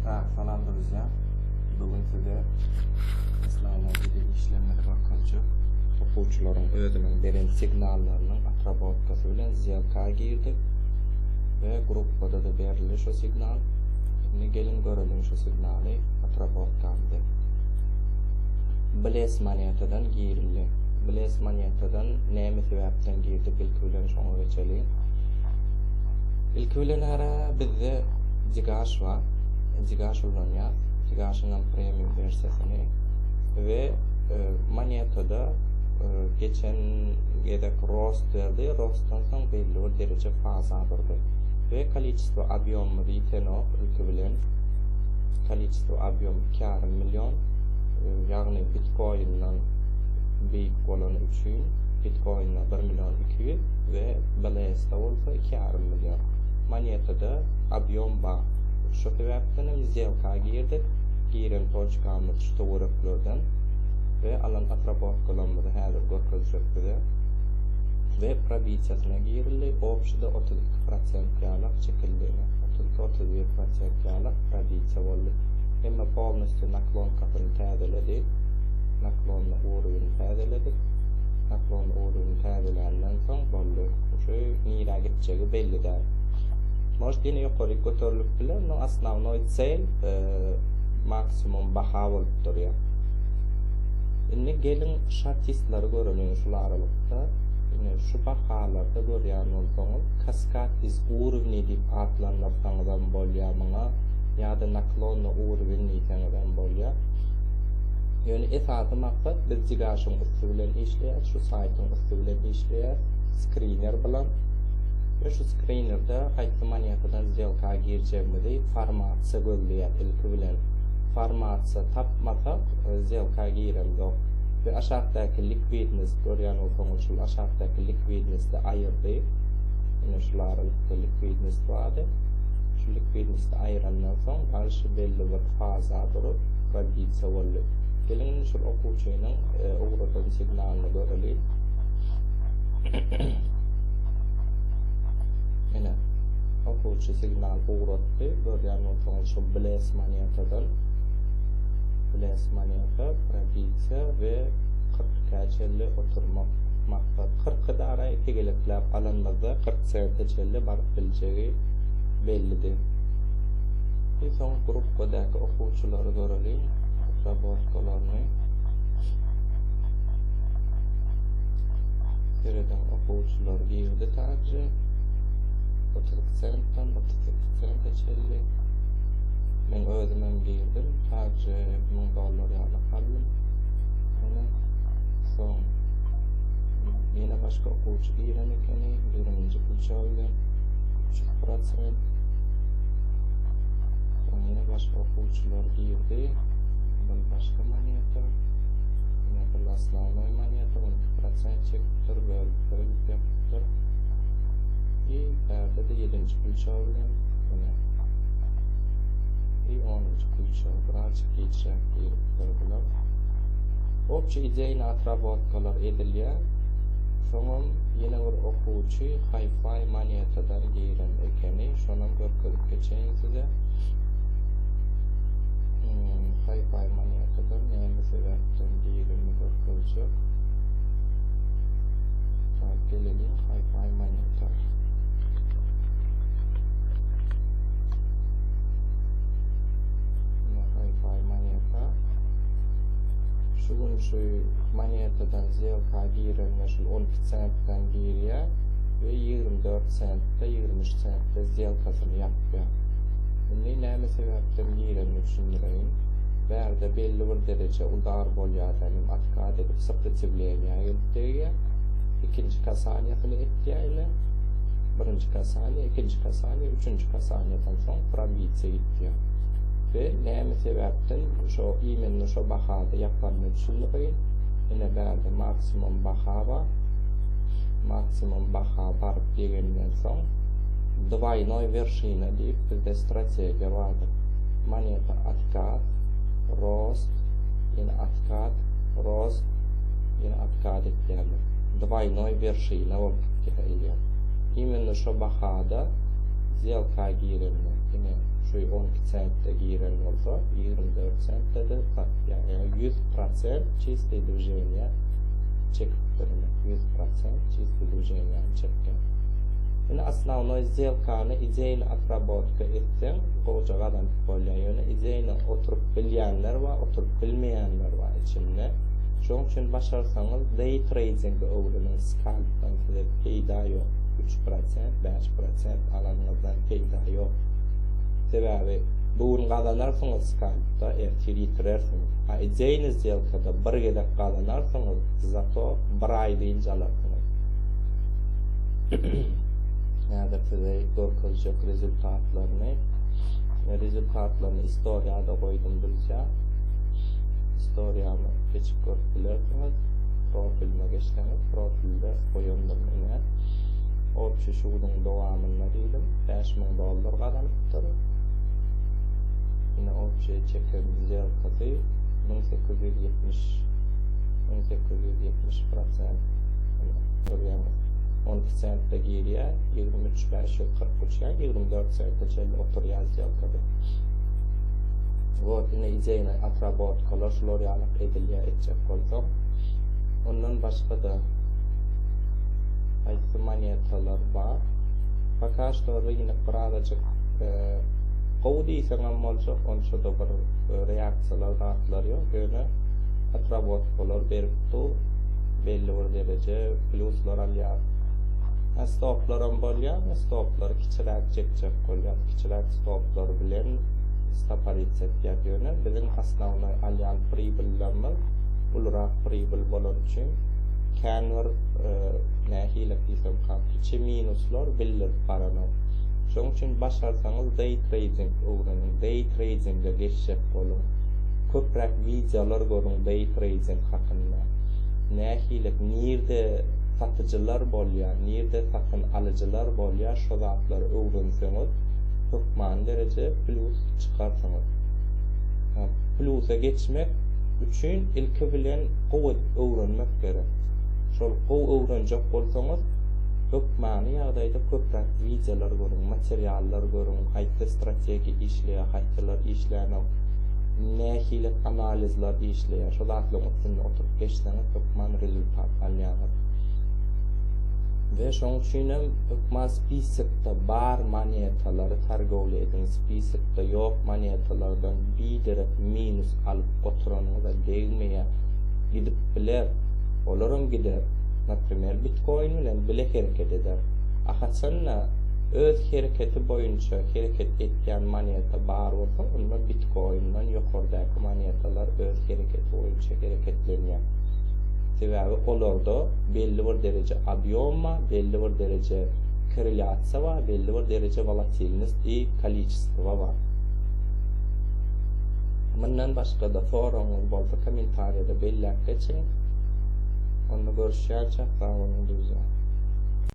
Так, salam друзья. Bugun sizga islomdagi ishlemlar orqali o'quvchilarning o'zining bergan signallarining atrofotasi bilan ziyartga girdik ve gruppada da berildi şu signal. Şimdi gelin görelim şu signali atrofotkamda. Blaze monetadan girildi. Blaze monetadan nemi sebepten girdi ilk şoňa geçelim. İlk ölenlere bizde Zigash var. Zigash ulanýar. Zigash'ın premium versiyasını ve monetada geçen yedek rost verdi. Rostdan soň belli bir derece faza alırdı. Ve количество объёма biteno ilk bilen количество объём 2,5 milyon yani Bitcoin'dan büyük olan üçün Bitcoin'la 1 milyon 200 ve Blaze'da olsa 2,5 milyon. Monetada объём var. Şu sebepten ziyartga girdik. Giren toçkamız şu to'g'riliklardan ve alan atrofotkalarni hazır görkezjekdi. Ve probitsiyasına girildi. Общida 32% ýalyk çekildi. 31% ýalyk probitsiya boldy. Hemme polностью наклонкаsyny täzeledi. Naklonly uruwyny täzeledi. Naklonly uruwyny täzelenden soň boldy. Şu nira gitjegi belli-de. Может, yine yukarı götürülüp bile, no основной цель maksimum baha bolup durýar. Indi gelin şartistleri görelim şu aralıkta. Şu bahalarda görýän bolsaňyz, kaskadiz urovni diýip adlanýarsaňyzam bolýar muňa, ýa-da naklonly urovin diýseňizam bolýar. Ýöne esasy maksat biz Zigashyň üstü bilen işleýär, şu saytyň üstü bilen işleýär, screener bilen. Ve şu screener'da qaysi monetadan ziyartga girjegini formatsiya gözleýär ilk bilen. Formatsiya tapmasak ziyartga girem ýok. Ve aşağıdaki liquidness görýän bolsaňyz şu aşağıdaki liquidness'de aýyrdy. Ine şularylykda liquidness bardy. Şu liquidness'de aýrandan soň garşy belli bir faza durup probitsiya boldy. Gelin şu okuwçynyň ugratan signalyny görelim. Yine okuwçy signal uğratdy. Görýän bolsaňyz şu Blaze monetadan Blaze moneta probitsiya ve 40-çelli oturmak maksat 40 dara tegelikler alınmada 40 sertçelli baryp biljegi bellidir. Bir soň grupdaki okuwçylary görelim. Atrofotkalarny Sereden okuwçylar girdi taýjy 30 centdan 38 centçelli. Men özümem girdim. Taýjy $1000 ýaly kaldım. Ene soň ýene başga okuwçy giren ekeni, birinji pulçawyla 3%. Soň ýene başga okuwçylar girdi. Bu başga moneta. Ýene bir основной moneta 12% çekipdir we bölüp ýapypdyr. Berde de 7. pulçawyla i 10. pulçawy birazcık geçerek giripdir. Opçy ideýny atrofotkalar edilýär. Soňam ýene bir okuwçy hi-fi monetadan giren ekeni, şonam görkezip geçeýin size. Hi-fi monetadan näme sebäpden girenini görkezjek. Gelelim hi-fi moneta. Şu monetadan ziyartga girenler şu 12 centdan girýär ve 24 centda 23 centda ziyartgasyny ýapýar. Indi näme sebäpden girenini düşündireyim. Berde belli bir derece udar bolýar, ýani atkad edip sопротивление ýetdirýär. Ikinji kasaniýasyny etýärler. Birinji kasaniýa, ikinji kasaniýa, üçüncü kasaniýadan soň probitsiya gitýär. Ve näme sebäpden şo imenni şo bahada ýapanyny düşündirýin. Ine berde maksimum baha var. Maksimum baha baryp degenden soň двойной вершина diýip bizde strategiýa bardyr. Moneta откат, рост, ýene откат, рост, ýene откат etýärler. Двойной вершина bolup gelýär. Imenni şo bahada ziyartga girenler. Ine şu 12 centte giren olsa 24 centte de yani 100% чистое движение çekip durmak. 100% чистое движение çekken. Yani основной сделканы ideyni отработка etsen koca adam bolýar. İdeyni oturup bilýänler we oturup bilmeýänler var içinde. Şoň üçin başarsaňyz day trading öwrüniň scalpdan size peýda ýok. 3%, 5% alanyňyzdan peýda ýok. Sebäbi bugün gazanarsyňyz scalpda erteli ýitirärsiniz. Ha ideyni сделкада bir gelek gazanarsyňyz zato bir aýda injalarsiniz. Näder size görkezjek rezultatlaryny istoriýada goýdum bilse. Istoriýamy geçip görüp bilersiňiz. Profilime geçseniz, profilde goýundum ine. Opçy şuwdyň dowamynda diýdim, $5000 gazanypdyr. Ine opçy çeken zelkady 1870%. Görýäňiz. 12 centde giriye 23.543 24 centde çeli oturýar zelkady. Вот ine ideyni отработкалар şolar ýalyp edilýär etjek bolsam. Ondan başga da aýsy monetalar bar. Пока что rynok birazajyk gowdyýsaňam bolsa, onça da bir reaksiýalar datlar ýok. Ýöne отработкалар beripdi, belli bir derece pluslar alýar. Stoplarım bolýar, stoplar kiçirak çekjek bolýar. Kiçirak stoplar bilen stoparitset ýa-da biziň asnawny alýan pribyllerimiz ulrak pribil bolan üçin kanwer nähile pisam kapçy minuslar bildirip baranok. Şoň üçin başarsaňyz day trading öwrüniň day tradingge geçjek bolun. Köpräk videolar görüň day trading hakynda. Nähile nirde satyjylar bolýar, nirde satyn alyjylar bolýar, şo zatlary öwrenseňiz hukman derece plus çıkarsanız. Plusa geçmek üçün ilki bilen gowat öwrenmek gerek. Şol gow öwrenjek bolsaňyz hukmany ýagdaýda köpräk videolar görüň, materiallar görüň, haýta strategiýa işleýär, haýtalar işläne, nähile analizler işleýär. Şol zatlaryň üstünde oturup geçseňiz hukman rezultat alýar. Ve şoň üçin hukman spisakda bar monetalary targowly edin. Spisakda ýok monetalardan biderek minus alyp oturanyňyza degmeýär. Gidip biler, olaram gider. Naprimер, Bitcoin bilen bile hereket eder. Ahaçanna öz hereketi boýunça hereket etýän moneta bar bolsa, onda Bitcoin'dan ýokardaky monetalar öz hereketi boýunça hereketlenýär. Sebäbi olarda belli bir derece объёма, belli bir derece korrelasiýa we belli bir derece volatilность и количество var. Mundan başga da forumlar bolsa kommentariýada belläp geçiň. Onu görüşýärçä, sag bolun.